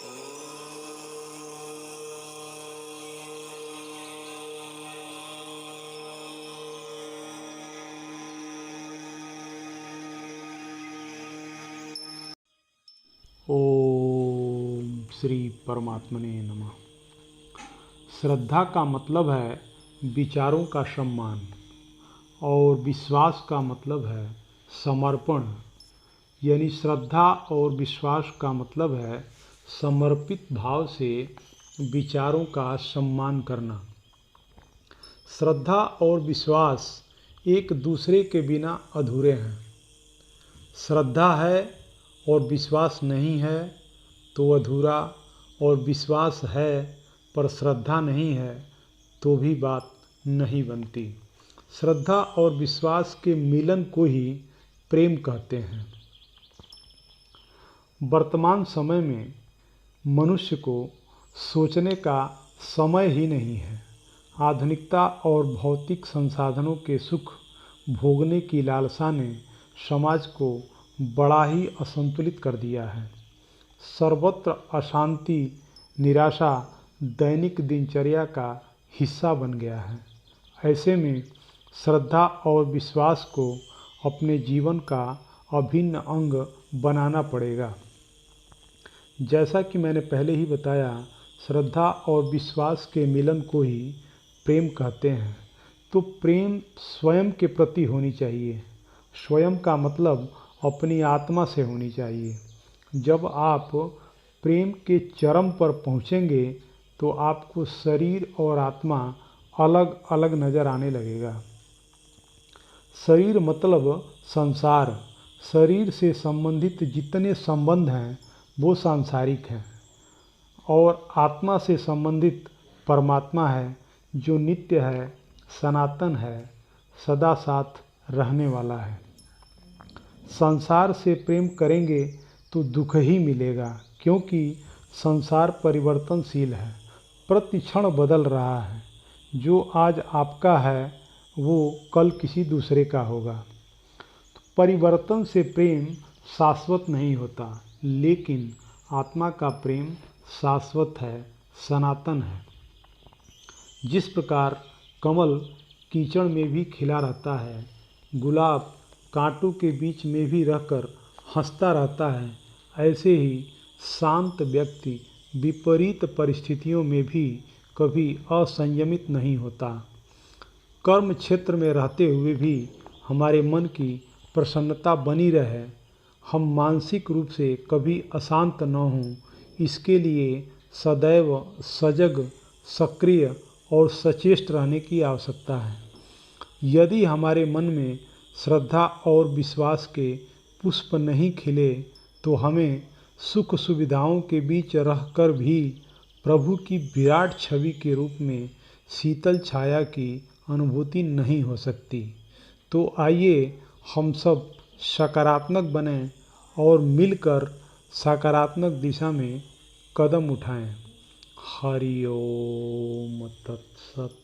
ओम श्री परमात्मने नमः। श्रद्धा का मतलब है विचारों का सम्मान और विश्वास का मतलब है समर्पण। यानी श्रद्धा और विश्वास का मतलब है समर्पित भाव से विचारों का सम्मान करना। श्रद्धा और विश्वास एक दूसरे के बिना अधूरे हैं। श्रद्धा है और विश्वास नहीं है तो अधूरा, और विश्वास है पर श्रद्धा नहीं है तो भी बात नहीं बनती। श्रद्धा और विश्वास के मिलन को ही प्रेम कहते हैं। वर्तमान समय में मनुष्य को सोचने का समय ही नहीं है। आधुनिकता और भौतिक संसाधनों के सुख भोगने की लालसा ने समाज को बड़ा ही असंतुलित कर दिया है। सर्वत्र अशांति, निराशा दैनिक दिनचर्या का हिस्सा बन गया है। ऐसे में श्रद्धा और विश्वास को अपने जीवन का अभिन्न अंग बनाना पड़ेगा। जैसा कि मैंने पहले ही बताया, श्रद्धा और विश्वास के मिलन को ही प्रेम कहते हैं। तो प्रेम स्वयं के प्रति होनी चाहिए। स्वयं का मतलब अपनी आत्मा से होनी चाहिए। जब आप प्रेम के चरम पर पहुंचेंगे तो आपको शरीर और आत्मा अलग अलग नज़र आने लगेगा। शरीर मतलब संसार। शरीर से संबंधित जितने संबंध हैं वो सांसारिक हैं, और आत्मा से संबंधित परमात्मा है जो नित्य है, सनातन है, सदा साथ रहने वाला है। संसार से प्रेम करेंगे तो दुख ही मिलेगा, क्योंकि संसार परिवर्तनशील है, प्रति क्षण बदल रहा है। जो आज आपका है वो कल किसी दूसरे का होगा। तो परिवर्तन से प्रेम शाश्वत नहीं होता, लेकिन आत्मा का प्रेम शाश्वत है, सनातन है। जिस प्रकार कमल कीचड़ में भी खिला रहता है, गुलाब कांटों के बीच में भी रहकर हंसता रहता है, ऐसे ही शांत व्यक्ति विपरीत परिस्थितियों में भी कभी असंयमित नहीं होता। कर्म क्षेत्र में रहते हुए भी हमारे मन की प्रसन्नता बनी रहे, हम मानसिक रूप से कभी अशांत न हों, इसके लिए सदैव सजग, सक्रिय और सचेष्ट रहने की आवश्यकता है। यदि हमारे मन में श्रद्धा और विश्वास के पुष्प नहीं खिले तो हमें सुख सुविधाओं के बीच रहकर भी प्रभु की विराट छवि के रूप में शीतल छाया की अनुभूति नहीं हो सकती। तो आइए हम सब सकारात्मक बनें और मिलकर सकारात्मक दिशा में कदम उठाएं। हरि ओम तत्सत।